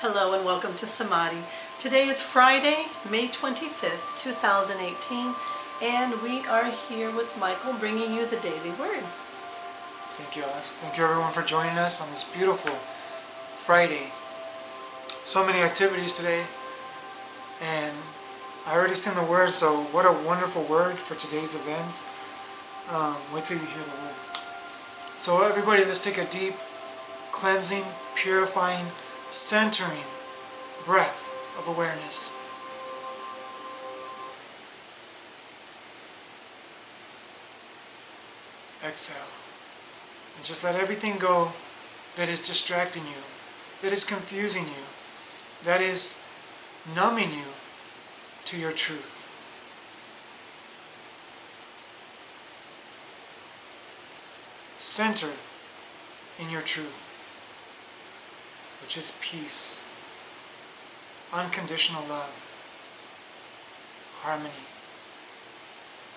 Hello and welcome to Samadhi. Today is Friday, May 25th, 2018, and we are here with Michael bringing you the Daily Word. Thank you, Alice. Thank you everyone for joining us on this beautiful Friday. So many activities today, and I already seen the word, so what a wonderful word for today's events. Wait till you hear the word. So everybody, let's take a deep, cleansing, purifying, centering breath of awareness. Exhale. And just let everything go that is distracting you, that is confusing you, that is numbing you to your truth. Center in your truth, which is peace, unconditional love, harmony,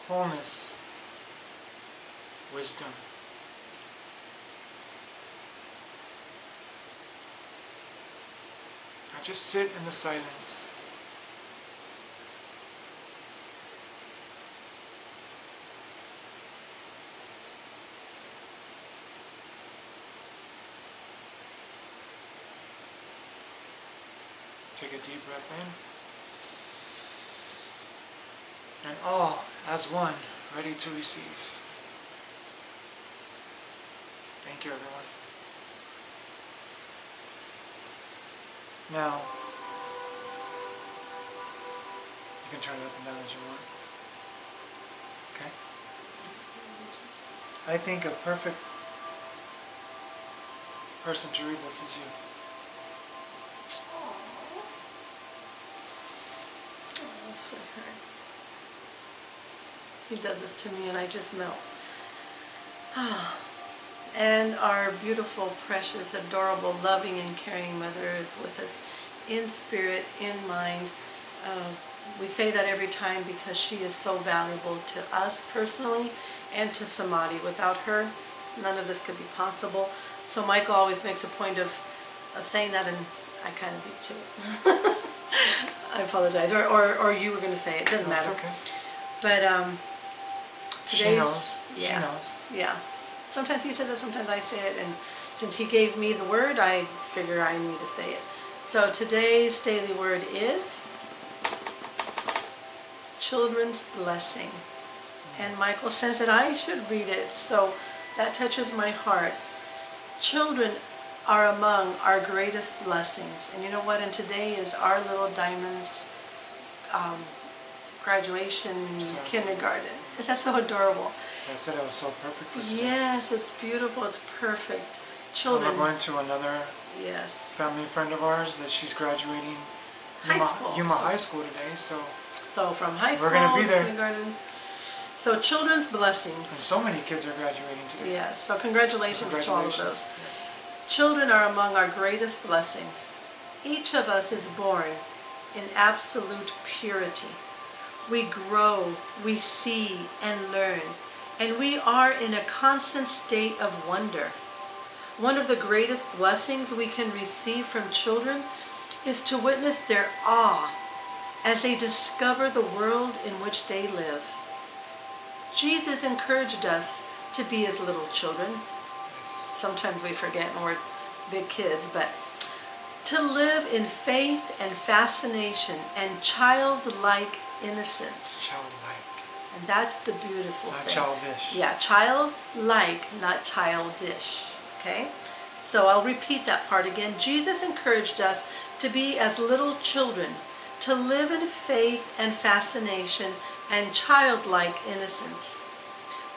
wholeness, wisdom. Now just sit in the silence. Take a deep breath in, and all as one, ready to receive. Thank you, everyone. Now, you can turn it up and down as you want. Okay? I think a perfect person to read this is you. Sweetheart. He does this to me and I just melt. And our beautiful, precious, adorable, loving and caring mother is with us in spirit, in mind. We say that every time because she is so valuable to us personally and to Samadhi. Without her, none of this could be possible. So Michael always makes a point of saying that, and I kind of beat you. I apologize, or you were going to say it. Doesn't matter. Okay. But She knows. Yeah, she knows. Yeah. Sometimes he says it, sometimes I say it, and since he gave me the word, I figure I need to say it. So today's daily word is children's blessing, and Michael says that I should read it, so that touches my heart. Children are among our greatest blessings. And you know what? And today is our little Diamond's graduation kindergarten. Is that so adorable? So I said it was so perfect for today. Yes, it's beautiful. It's perfect. Children. So we're going to another family friend of ours that she's graduating Yuma High School today. So from high school, we're going to be there. Kindergarten. So children's blessings. And so many kids are graduating today. Yes. So congratulations to all of those. Yes. Children are among our greatest blessings. Each of us is born in absolute purity. We grow, we see and learn, and we are in a constant state of wonder. One of the greatest blessings we can receive from children is to witness their awe as they discover the world in which they live. Jesus encouraged us to be as little children. Sometimes we forget and we're big kids, but to live in faith and fascination and childlike innocence. Childlike. And that's the beautiful thing. Not childish. Yeah, childlike, not childish. Okay? So I'll repeat that part again. Jesus encouraged us to be as little children, to live in faith and fascination and childlike innocence.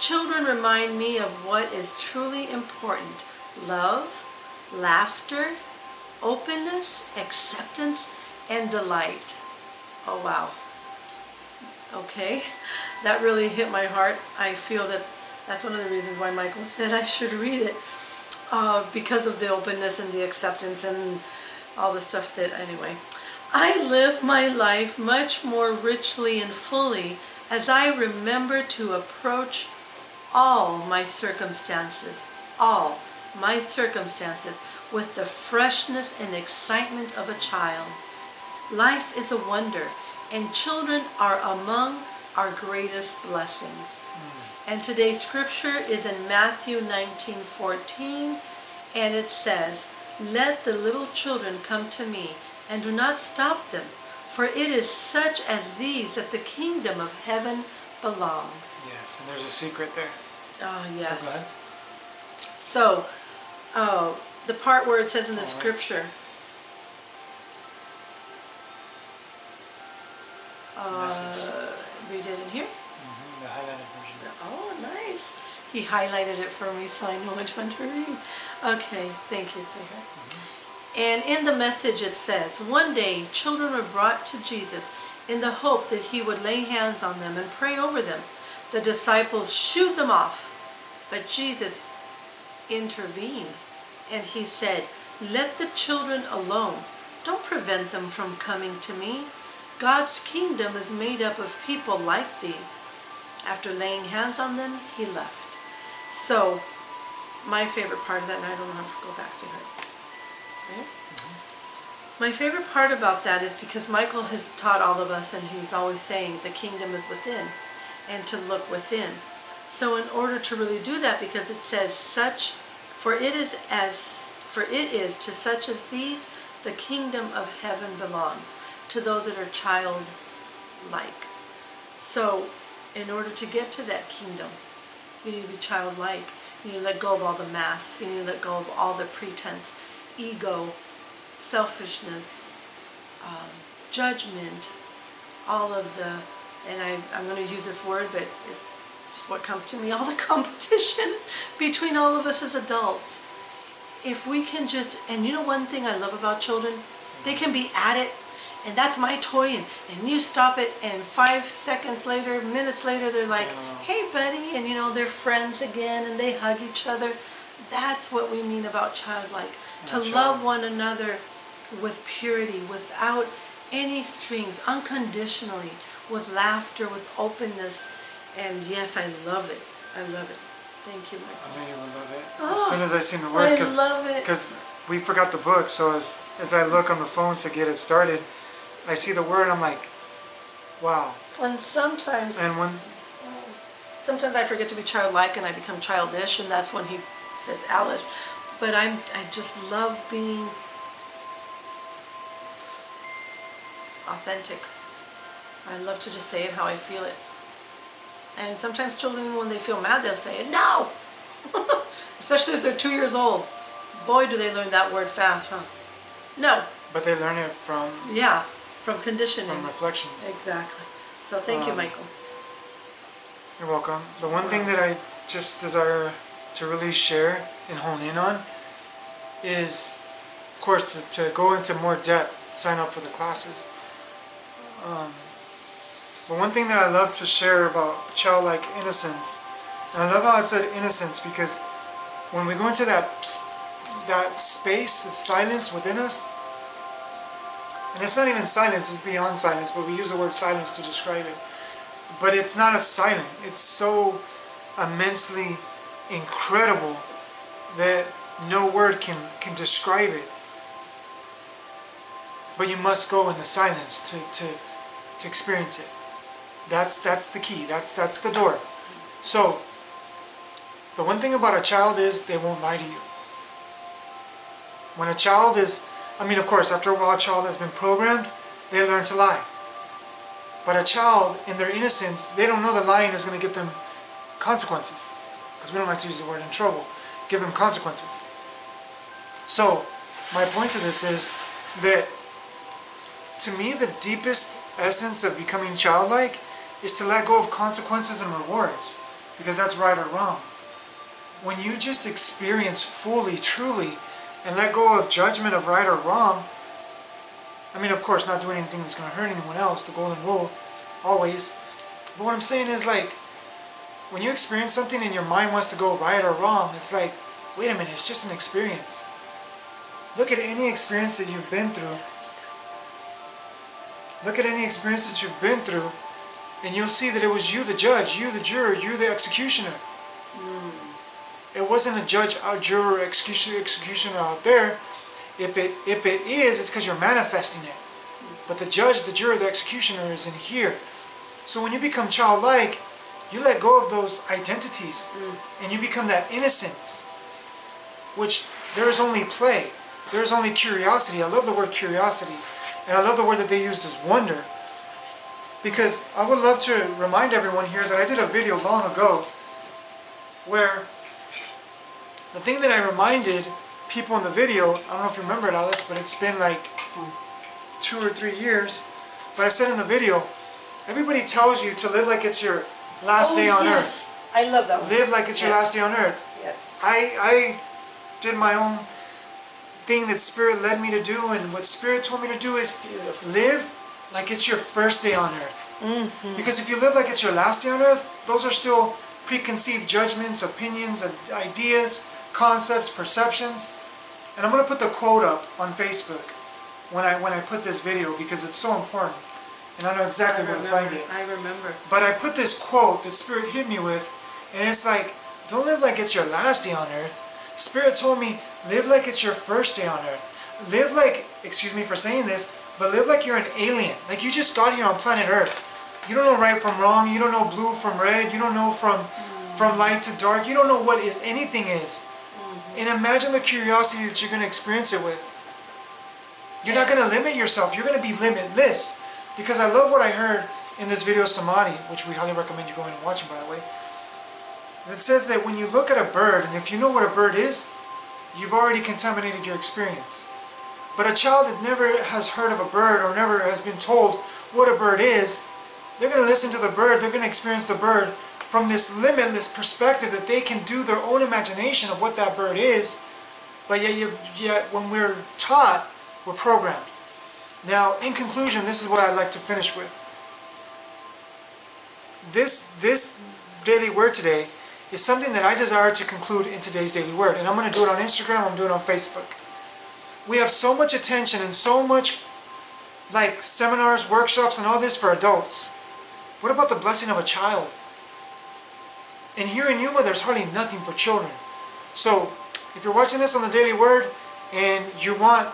Children remind me of what is truly important: love, laughter, openness, acceptance, and delight. Oh, wow. Okay, that really hit my heart. I feel that that's one of the reasons why Michael said I should read it, because of the openness and the acceptance and all the stuff that, anyway. I live my life much more richly and fully as I remember to approach all my circumstances, all, my circumstances with the freshness and excitement of a child. Life is a wonder, and children are among our greatest blessings. And today's scripture is in Matthew 19:14, and it says, "Let the little children come to me, and do not stop them, for it is such as these that the kingdom of heaven belongs." Yes, and there's a secret there. Oh, yes. So go ahead. So, the part where it says in the scripture, read it in here. The highlighted version. Oh, nice. He highlighted it for me so I know which one to read. Okay, thank you, sweetheart. And in the Message it says, "One day children were brought to Jesus in the hope that he would lay hands on them and pray over them. The disciples shooed them off, but Jesus intervened, and he said, 'Let the children alone. Don't prevent them from coming to me. God's kingdom is made up of people like these.' After laying hands on them, he left." So, my favorite part of that, and I don't know how to go back, sweetheart. Okay? My favorite part about that is because Michael has taught all of us, and he's always saying the kingdom is within, and to look within. So in order to really do that, because it says for it is to such as these, the kingdom of heaven belongs, to those that are childlike. So in order to get to that kingdom, you need to be childlike. You need to let go of all the masks. You need to let go of all the pretense, ego, selfishness, judgment, all of the, and I'm going to use this word, but it's what comes to me, all the competition between all of us as adults. If we can just, and you know one thing I love about children, they can be at it, and that's my toy, and you stop it, and 5 seconds later, minutes later, they're like, "Hey buddy," and you know, they're friends again, and they hug each other. That's what we mean about childlike. To love one another with purity, without any strings, unconditionally, with laughter, with openness. And yes, I love it. I love it. Thank you, Michael. I know you will love it. Oh, as soon as I seen the word, I love it. Because we forgot the book, so as I look on the phone to get it started, I see the word, I'm like, wow. And sometimes I forget to be childlike and I become childish, and that's when he says Alice. But I just love being authentic. I love to just say it how I feel it. And sometimes children, even when they feel mad, they'll say it, "No!" Especially if they're 2 years old. Boy, do they learn that word fast, huh? No. But they learn it from... Yeah, from conditioning. From reflections. Exactly. So thank you, Michael. You're welcome. The one thing that I just desire to really share and hone in on is, of course, to go into more depth, sign up for the classes. But one thing that I love to share about childlike innocence, and I love how it said innocence, because when we go into that space of silence within us, and it's not even silence, it's beyond silence, but we use the word silence to describe it. But it's not a silent, it's so immensely incredible that no word can describe it. But you must go in the silence to experience it. That's the key, that's the door. So, the one thing about a child is they won't lie to you. When a child is, of course, after a while a child has been programmed, they learn to lie. But a child, in their innocence, they don't know that lying is going to get them consequences. Because we don't like to use the word in trouble. Give them consequences. So, my point to this is that, to me, the deepest essence of becoming childlike is to let go of consequences and rewards. Because that's right or wrong. When you just experience fully, truly, and let go of judgment of right or wrong, of course, not doing anything that's going to hurt anyone else, the golden rule, always. But what I'm saying is, like, when you experience something and your mind wants to go right or wrong, it's like, wait a minute, it's just an experience. Look at any experience that you've been through. Look at any experience that you've been through, and you'll see that it was you the judge, you the juror, you the executioner. It wasn't a judge, a juror, executioner out there. If it is, it's because you're manifesting it. But the judge, the juror, the executioner is in here. So when you become childlike, you let go of those identities and you become that innocence, which there is only play. There is only curiosity. I love the word curiosity. And I love the word that they used as wonder. Because I would love to remind everyone here that I did a video long ago where the thing that I reminded people in the video, I don't know if you remember it, Alice, but it's been like 2 or 3 years. But I said in the video, everybody tells you to live like it's your last day on earth. I love that one. Live like it's your last day on earth. Yes. I did my own thing that Spirit led me to do, and what Spirit told me to do is live like it's your first day on earth. Because if you live like it's your last day on earth, those are still preconceived judgments, opinions, ideas, concepts, perceptions. And I'm going to put the quote up on Facebook when I put this video, because it's so important. And I know exactly where to find it. I remember. But I put this quote that Spirit hit me with, and it's like, don't live like it's your last day on earth. Spirit told me, live like it's your first day on earth. Live like, excuse me for saying this, but live like you're an alien. Like you just got here on planet Earth. You don't know right from wrong. You don't know blue from red. You don't know from light to dark. You don't know what anything is. And imagine the curiosity that you're going to experience it with. You're not going to limit yourself. You're going to be limitless. Because I love what I heard in this video, Samadhi, which we highly recommend you going and watching, by the way. It says that when you look at a bird, and if you know what a bird is, you've already contaminated your experience. But a child that never has heard of a bird or never has been told what a bird is, they're going to listen to the bird, they're going to experience the bird from this limitless perspective that they can do their own imagination of what that bird is. But yet when we're taught, we're programmed. Now, in conclusion, this is what I'd like to finish with. This daily word today is something that I desire to conclude in today's daily word. And I'm going to do it on Instagram, I'm doing it on Facebook. We have so much attention and so much like seminars, workshops, and all this for adults. What about the blessing of a child? And here in Yuma, there's hardly nothing for children. So, if you're watching this on the Daily Word and you want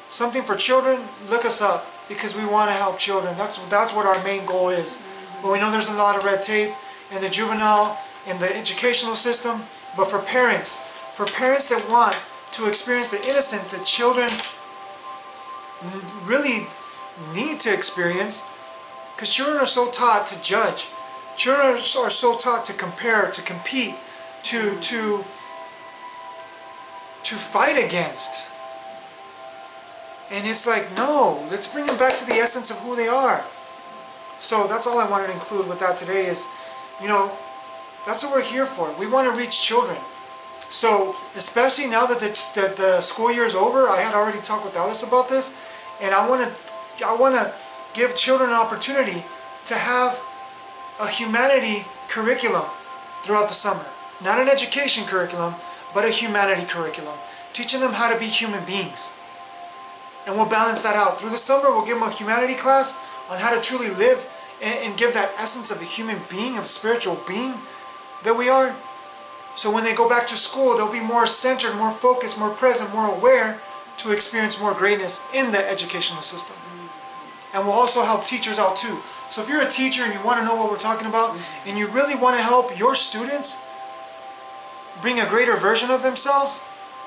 something for children, look us up, because we want to help children. That's what our main goal is. But we know there's a lot of red tape in the juvenile, in the educational system. But for parents that want to experience the innocence that children really need to experience, because children are so taught to judge. Children are so taught to compare, to compete, to fight against. And it's like, no, let's bring them back to the essence of who they are. So that's all I wanted to include with that today is, that's what we're here for. We want to reach children. So, especially now that the school year is over, I had already talked with Alice about this, and I want to give children an opportunity to have a humanity curriculum throughout the summer. Not an education curriculum, but a humanity curriculum. Teaching them how to be human beings. And we'll balance that out. Through the summer, we'll give them a humanity class on how to truly live and give that essence of a human being, of a spiritual being that we are. So when they go back to school, they'll be more centered, more focused, more present, more aware to experience more greatness in the educational system. And we'll also help teachers out too. So if you're a teacher and you want to know what we're talking about, and you really want to help your students bring a greater version of themselves,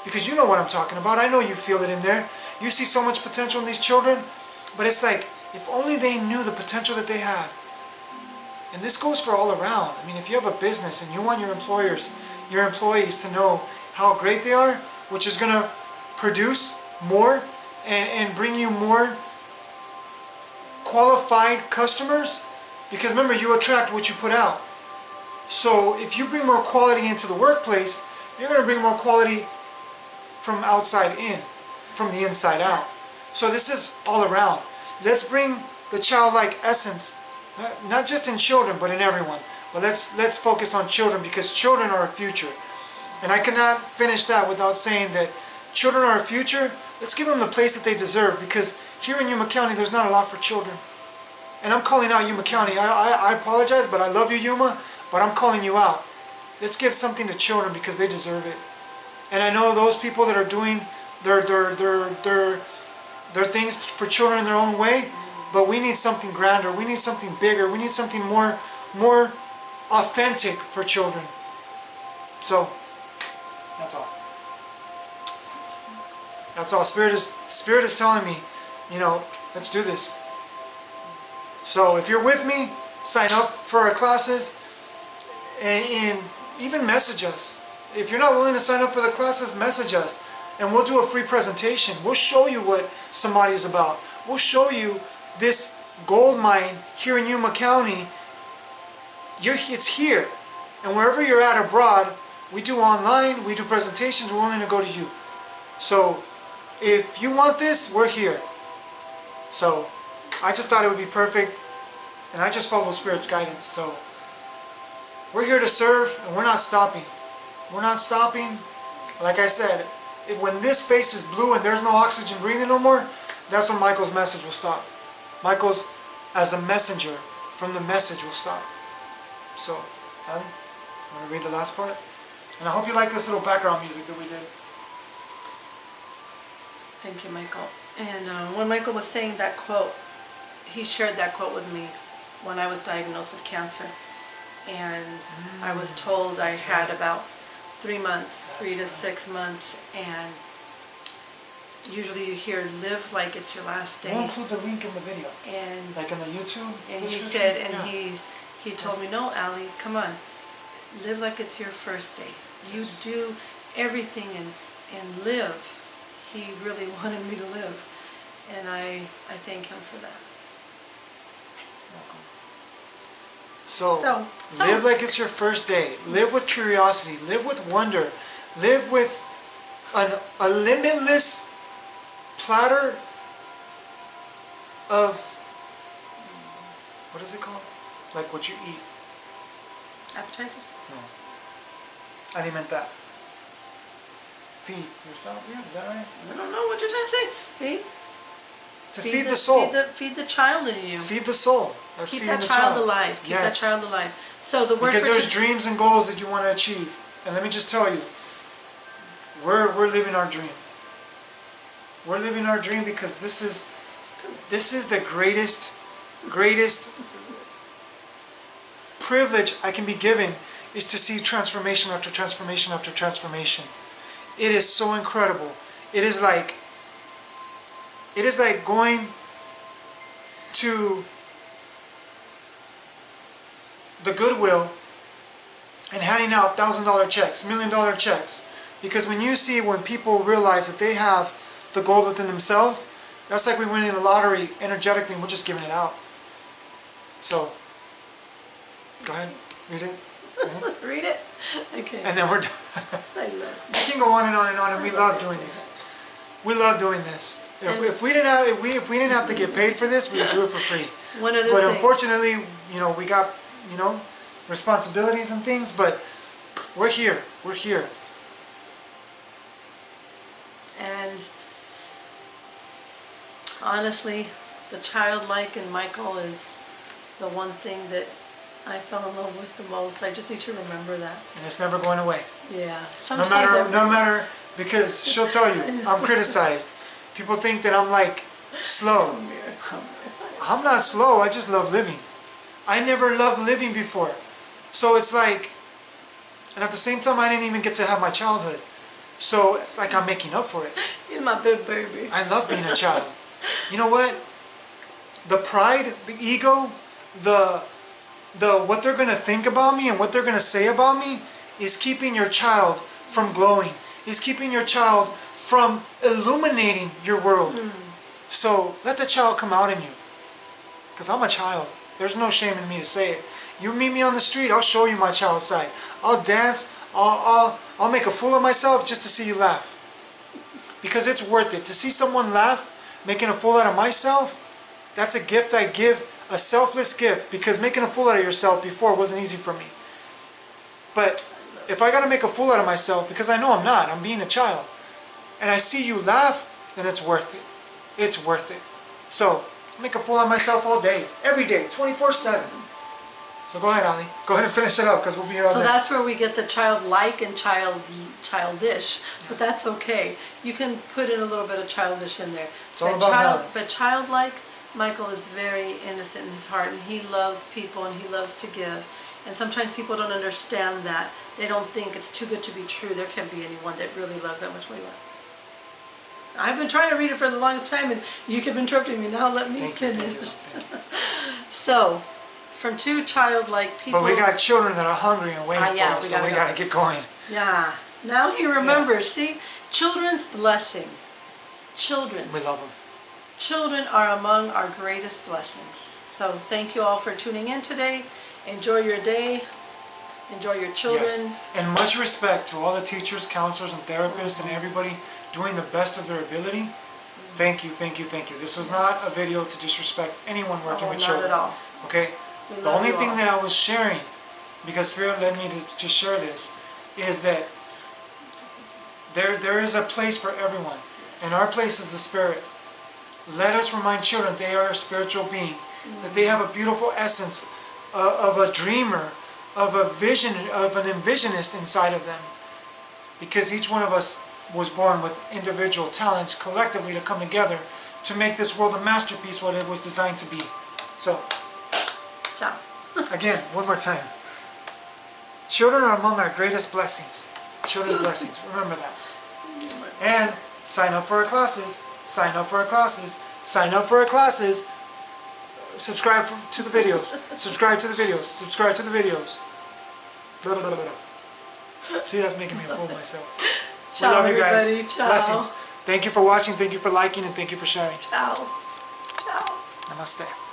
because you know what I'm talking about, I know you feel it in there. You see so much potential in these children, but it's like, if only they knew the potential that they had. And this goes for all around. I mean, if you have a business and you want your employees to know how great they are, which is going to produce more and bring you more qualified customers, because remember, you attract what you put out. So if you bring more quality into the workplace, you're going to bring more quality from outside in, from the inside out. So this is all around. Let's bring the childlike essence, not just in children, but in everyone. But let's focus on children, because children are our future. And I cannot finish that without saying that children are our future. Let's give them the place that they deserve, because here in Yuma County, there's not a lot for children. And I'm calling out Yuma County. I apologize, but I love you, Yuma, but I'm calling you out. let's give something to children because they deserve it. And I know those people that are doing their things for children in their own way, but we need something grander, we need something bigger, we need something more authentic for children. So, that's all. That's all. Spirit is telling me, you know, let's do this. So if you're with me, sign up for our classes and even message us. If you're not willing to sign up for the classes, message us and we'll do a free presentation. We'll show you what Samadhi is about. We'll show you this gold mine here in Yuma County. It's here. And wherever you're at abroad, we do online, we do presentations, we're willing to go to you. So if you want this, we're here. So I just thought it would be perfect, and I just follow Spirit's guidance. So we're here to serve, and we're not stopping. We're not stopping. Like I said, when this face is blue and there's no oxygen breathing no more, that's when Michael's message will stop. Michael's, as a messenger from the message, will stop. So, Adam, I'm going to read the last part. And I hope you like this little background music that we did. Thank you, Michael. And when Michael was saying that quote, he shared that quote with me when I was diagnosed with cancer. And I was told I had about 3 months, 3 to 6 months, and usually you hear live like it's your last day. We'll include the link in the video. And like in the YouTube and description. he said, and yeah. he told me, no, Allie, come on, live like it's your first day. You do everything and live. He really wanted me to live, and I thank him for that. So, live like it's your first day. Live with curiosity. Live with wonder. Live with a limitless platter of, what is it called? Like what you eat. Appetizers? No. Alimentar. Feed yourself. Yeah. Is that right? I don't know what you're trying to say. Feed? To feed the soul. Feed the child in you. Feed the soul. That's Keep feeding that the child alive. Keep that child alive. So the word because there's dreams and goals that you want to achieve. And let me just tell you, we're living our dream. We're living our dream because this is the greatest privilege I can be given, is to see transformation after transformation after transformation. It is so incredible. It is like going to the Goodwill and handing out $1,000 checks, $1 million checks. Because when people realize that they have the gold within themselves, that's like we win in the lottery energetically and we're just giving it out. So, go ahead, read it. Read it? Okay. And then we're done. I love it. We can go on and on and on, and we love doing this. We love doing this. If we didn't have to get paid for this, we would do it for free. One other but thing. Unfortunately, we got responsibilities and things. But we're here. We're here. And honestly, the childlike in Michael is the one thing that I fell in love with the most. I just need to remember that. And it's never going away. Yeah. No matter, because she'll tell you, I'm criticized. People think that I'm like slow. I'm not slow, I just love living. I never loved living before. So it's like, and at the same time I didn't even get to have my childhood. So it's like I'm making up for it. You're my big baby. I love being a child. You know what? The pride, the ego, the what they're going to think about me and what they're going to say about me is keeping your child from glowing. Is keeping your child from illuminating your world. So let the child come out in you. Because I'm a child. There's no shame in me to say it. You meet me on the street, I'll show you my child side. I'll dance, I'll make a fool of myself just to see you laugh. Because it's worth it. To see someone laugh, making a fool out of myself, that's a gift I give, a selfless gift. Because making a fool out of yourself before wasn't easy for me. But if I gotta make a fool out of myself, because I know I'm not, I'm being a child, and I see you laugh, then it's worth it. It's worth it. So, I make a fool out of myself all day, every day, 24/7. So go ahead, Ali. Go ahead and finish it up because we'll be here all So day. that's where we get the childlike and childish, but that's okay. You can put in a little bit of childish in there. It's all about balance. But childlike, Michael is very innocent in his heart, and he loves people and he loves to give. And sometimes people don't understand that. They don't think it's too good to be true. There can't be anyone that really loves that much. What do you want? I've been trying to read it for the longest time, and you keep interrupting me. Now let me finish. Thank you. So, from two childlike people. But we got children that are hungry and waiting for us, so we got to get going. Yeah. Now he remembers. See, children's blessing. Children. We love them. Children are among our greatest blessings. So thank you all for tuning in today. Enjoy your day. Enjoy your children. Yes. And much respect to all the teachers, counselors, and therapists, and everybody doing the best of their ability. Thank you, thank you, thank you. This was not a video to disrespect anyone working with children. Not at all. Okay? The only thing that I was sharing, because Spirit led me to just share this, is that there is a place for everyone. And our place is the Spirit. Let us remind children they are a spiritual being, that they have a beautiful essence of a dreamer, of a vision, of an envisionist inside of them. Because each one of us was born with individual talents collectively to come together to make this world a masterpiece, what it was designed to be. So, Ciao. again, one more time. Children are among our greatest blessings. Children's blessings. Remember that. And sign up for our classes. Sign up for our classes. Sign up for our classes. Subscribe to the videos. Subscribe to the videos. Subscribe to the videos. Blah, blah, blah, blah. See, that's making me a fool of myself. Ciao, we love you guys. everybody. Ciao. Blessings. Thank you for watching. Thank you for liking. And thank you for sharing. Ciao. Ciao. Namaste.